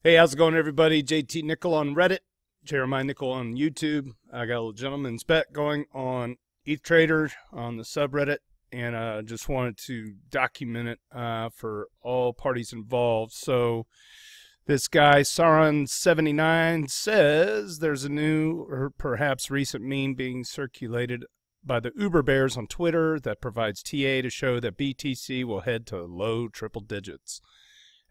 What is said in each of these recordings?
Hey, how's it going, everybody? JT Nickel on Reddit, Jeremiah Nickel on YouTube. I got a little gentleman's bet going on EthTrader on the subreddit, and just wanted to document it for all parties involved. So this guy, Saran79, says there's a new or perhaps recent meme being circulated by the Uber Bears on Twitter that provides TA to show that BTC will head to low triple digits.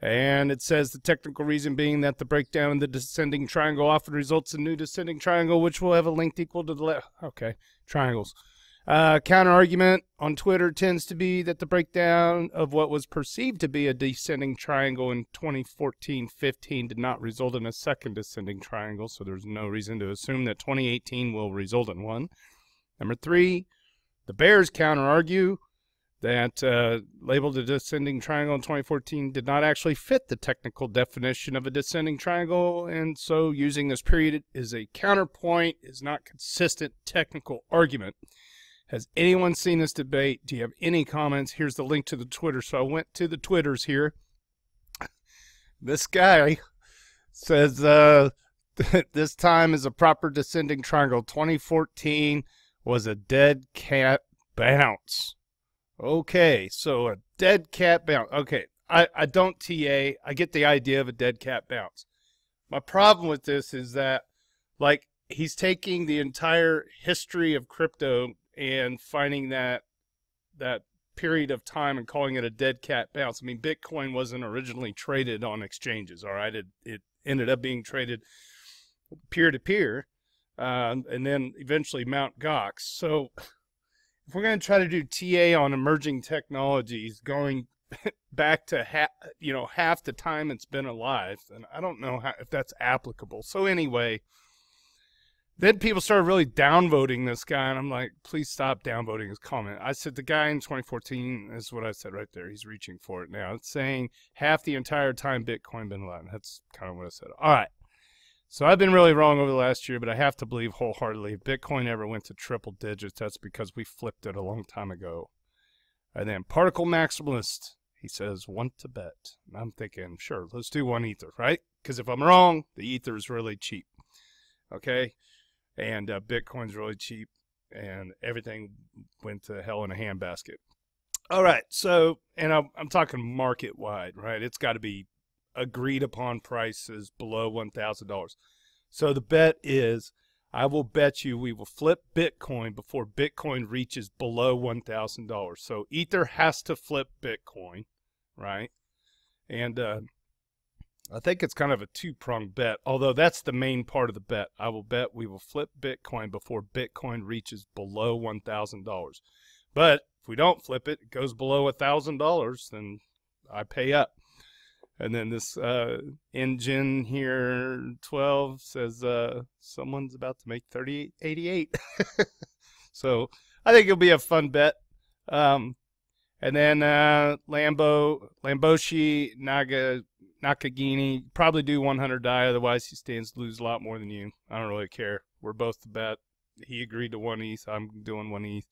And it says the technical reason being that the breakdown in the descending triangle often results in new descending triangle, which will have a length equal to the left. Okay, triangles. Counter argument on Twitter tends to be that the breakdown of what was perceived to be a descending triangle in 2014-15 did not result in a second descending triangle, so there's no reason to assume that 2018 will result in one. Number three, the Bears counter argue that labeled a descending triangle in 2014 did not actually fit the technical definition of a descending triangle, and so using this period as a counterpoint is not consistent technical argument. Has anyone seen this debate? Do you have any comments? Here's the link to the Twitter. So I went to the Twitters here. This guy says this time is a proper descending triangle. 2014 was a dead cat bounce. Okay, so a dead cat bounce. Okay, I don't TA. I get the idea of a dead cat bounce. My problem with this is that, like, he's taking the entire history of crypto and finding that period of time and calling it a dead cat bounce. I mean, Bitcoin wasn't originally traded on exchanges, all right? It ended up being traded peer-to-peer, and then eventually Mt. Gox. So if we're going to try to do TA on emerging technologies going back to half the time it's been alive, and I don't know if that's applicable. So anyway, then people started really downvoting this guy, and I'm like, please stop downvoting his comment. I said the guy in 2014, is what I said right there. He's reaching for it now. It's saying half the entire time Bitcoin been alive. That's kind of what I said. All right. So I've been really wrong over the last year, but I have to believe wholeheartedly if Bitcoin ever went to triple digits, that's because we flipped it a long time ago. And then Particle Maximalist, he says, want to bet. And I'm thinking, sure, let's do one Ether, right? Because if I'm wrong, the Ether is really cheap. Okay? And Bitcoin's really cheap, and everything went to hell in a handbasket. All right, so, and I'm talking market-wide, right? It's got to be agreed upon prices below $1,000. So the bet is, I will bet you we will flip Bitcoin before Bitcoin reaches below $1,000. So Ether has to flip Bitcoin, right? And I think it's kind of a two-pronged bet, although that's the main part of the bet. I will bet we will flip Bitcoin before Bitcoin reaches below $1,000. But if we don't flip it, it goes below $1,000, then I pay up. And then this engine here, 12, says someone's about to make 38.88. So I think it'll be a fun bet. And then Lamboshi Nakagini, probably do 100 die, otherwise he stands to lose a lot more than you. I don't really care. We're both the bet. He agreed to 1 ETH. I'm doing 1 ETH.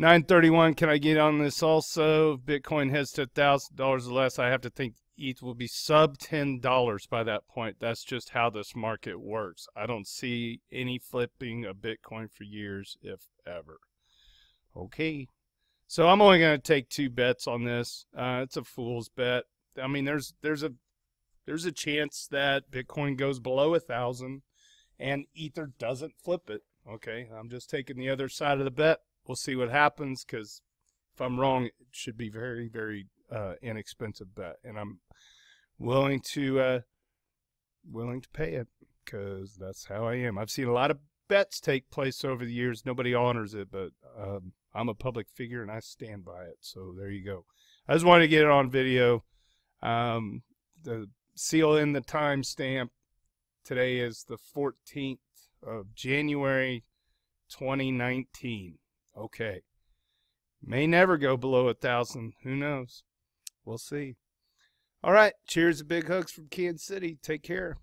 931, can I get on this also? If Bitcoin heads to $1,000 or less, I have to think ETH will be sub $10 by that point. That's just how this market works. I don't see any flipping of Bitcoin for years, if ever. Okay. So I'm only going to take 2 bets on this. It's a fool's bet. I mean, there's a chance that Bitcoin goes below 1,000 and Ether doesn't flip it. Okay, I'm just taking the other side of the bet. We'll see what happens, because if I'm wrong, it should be very, very inexpensive bet, and I'm willing to pay it, because that's how I am. I've seen a lot of bets take place over the years. Nobody honors it, but I'm a public figure and I stand by it. So there you go. I just wanted to get it on video. The seal in the timestamp. Today is the 14th of January 2019. Okay. May never go below 1,000. Who knows? We'll see. All right. Cheers and big hugs from Kansas City. Take care.